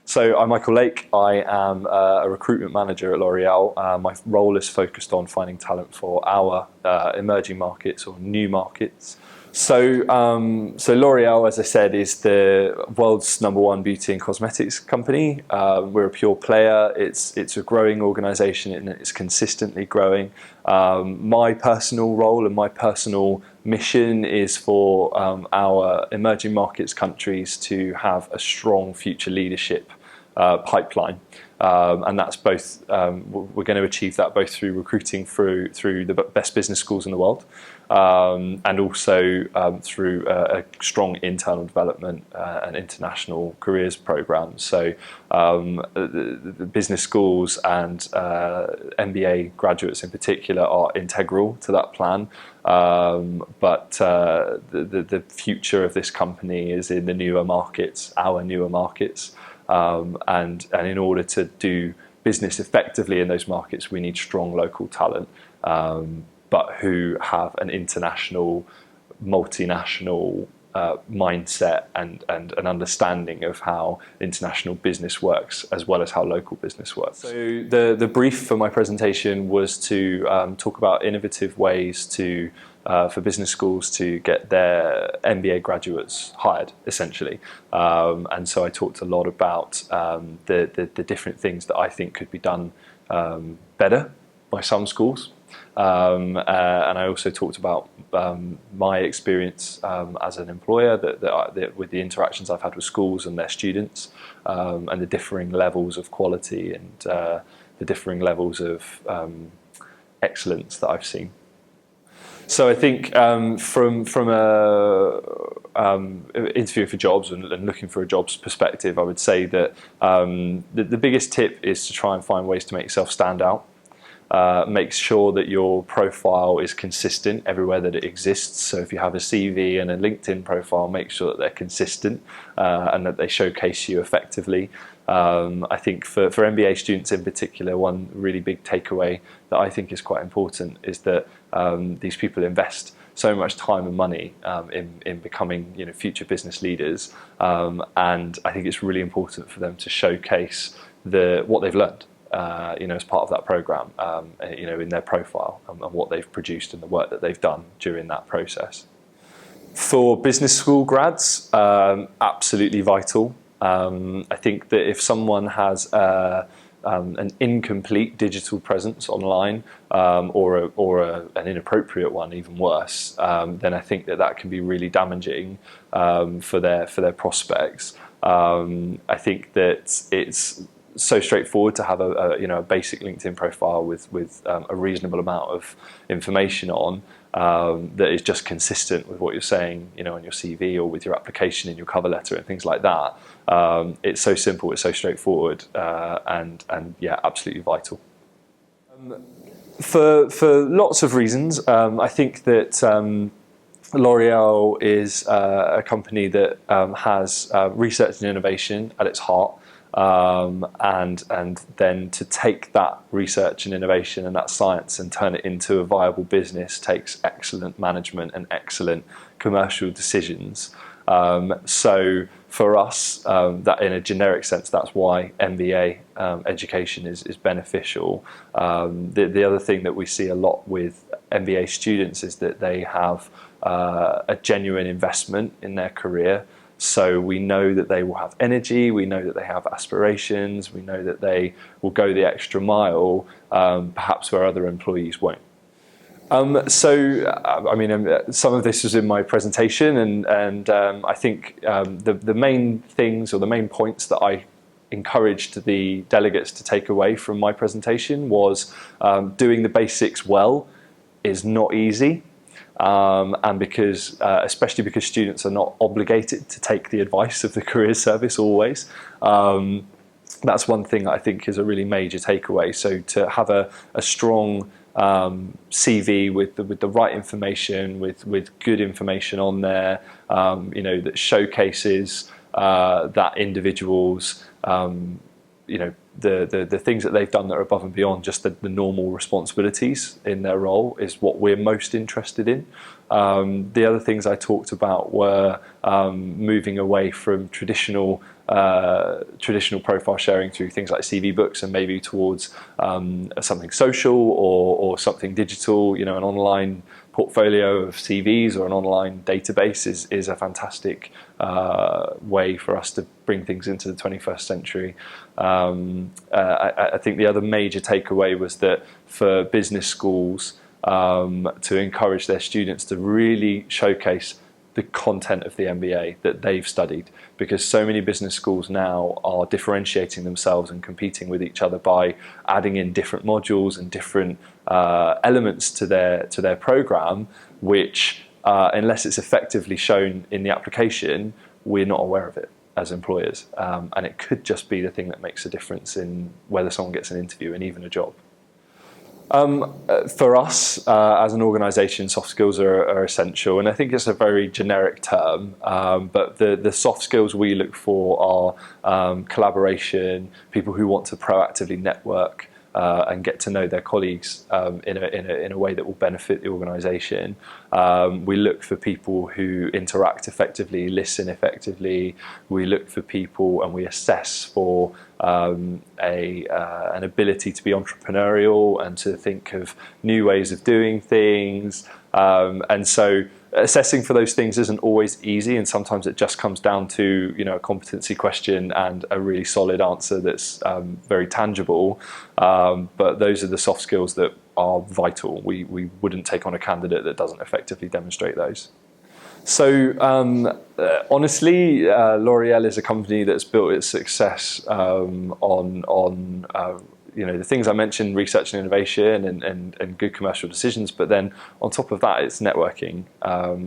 So I'm Michael Lake. I am a recruitment manager at L'Oreal. My role is focused on finding talent for our emerging markets or new markets. So L'Oreal, as I said, is the world's #1 beauty and cosmetics company. We're a pure player. It's a growing organisation and it's consistently growing. My personal role and my personal mission is for our emerging markets countries to have a strong future leadership pipeline, and that's both. We're going to achieve that both through recruiting through the best business schools in the world, and also through a strong internal development and international careers program. So the business schools and MBA graduates in particular are integral to that plan. But the future of this company is in the newer markets, our newer markets. And in order to do business effectively in those markets, we need strong local talent, but who have an international, multinational mindset and an understanding of how international business works as well as how local business works. So the brief for my presentation was to talk about innovative ways for business schools to get their MBA graduates hired, essentially. And so I talked a lot about the different things that I think could be done better by some schools. And I also talked about my experience as an employer that with the interactions I've had with schools and their students, and the differing levels of quality and the differing levels of excellence that I've seen. So I think from a interviewing for jobs and looking for a jobs perspective, I would say that the biggest tip is to try and find ways to make yourself stand out. Make sure that your profile is consistent everywhere that it exists. So if you have a CV and a LinkedIn profile, make sure that they're consistent and that they showcase you effectively. I think for MBA students in particular, one really big takeaway that I think is quite important is that these people invest so much time and money in becoming future business leaders, and I think it's really important for them to showcase what they've learned. As part of that program, in their profile and what they've produced and the work that they've done during that process. For business school grads, absolutely vital. I think that if someone has an incomplete digital presence online, or an inappropriate one, even worse, then I think that can be really damaging for their prospects. I think that it's so straightforward to have a basic LinkedIn profile with a reasonable amount of information on that is just consistent with what you're saying, on your CV or with your application in your cover letter and things like that. It's so simple, it's so straightforward, and yeah, absolutely vital. For lots of reasons, I think that L'Oreal is a company that has research and innovation at its heart. And then to take that research and innovation and that science and turn it into a viable business takes excellent management and excellent commercial decisions. So for us, that in a generic sense, that's why MBA education is beneficial. The other thing that we see a lot with MBA students is that they have a genuine investment in their career. So we know that they will have energy, we know that they have aspirations, we know that they will go the extra mile, perhaps where other employees won't. Some of this was in my presentation, and I think the main things or the main points that I encouraged the delegates to take away from my presentation was doing the basics well is not easy. And especially because students are not obligated to take the advice of the careers service always. That's one thing I think is a really major takeaway. So to have a strong CV with the right information, with good information on there, that showcases that individual's the things that they've done that are above and beyond just the normal responsibilities in their role is what we're most interested in. The other things I talked about were moving away from traditional profile sharing through things like CV books and maybe towards something social or something digital. You know, an online portfolio of CVs or an online database is a fantastic way for us to bring things into the 21st century. I think the other major takeaway was that for business schools to encourage their students to really showcase the content of the MBA that they've studied, because so many business schools now are differentiating themselves and competing with each other by adding in different modules and different elements to their program, which unless it's effectively shown in the application, we're not aware of it as employers, and it could just be the thing that makes a difference in whether someone gets an interview and even a job. For us, as an organisation, soft skills are essential, and I think it's a very generic term, but the soft skills we look for are collaboration, people who want to proactively network and get to know their colleagues in a way that will benefit the organisation. We look for people who interact effectively, listen effectively. We look for people and we assess for an ability to be entrepreneurial and to think of new ways of doing things. And so assessing for those things isn't always easy, and sometimes it just comes down to, you know, a competency question and a really solid answer that's very tangible. But those are the soft skills that are vital. We wouldn't take on a candidate that doesn't effectively demonstrate those. So honestly, L'Oréal is a company that's built its success on you know, the things I mentioned, research and innovation and good commercial decisions, but then on top of that, it's networking.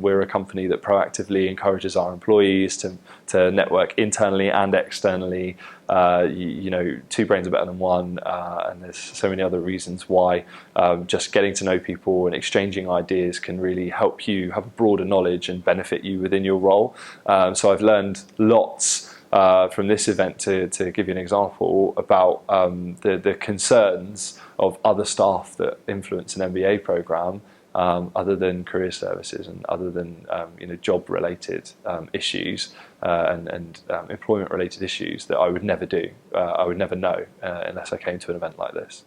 We're a company that proactively encourages our employees to network internally and externally. You know, two brains are better than one, and there's so many other reasons why just getting to know people and exchanging ideas can really help you have a broader knowledge and benefit you within your role. So I've learned lots from this event, to give you an example, about the concerns of other staff that influence an MBA program, other than career services and other than you know, job-related issues and employment-related issues that I would never do. I would never know unless I came to an event like this.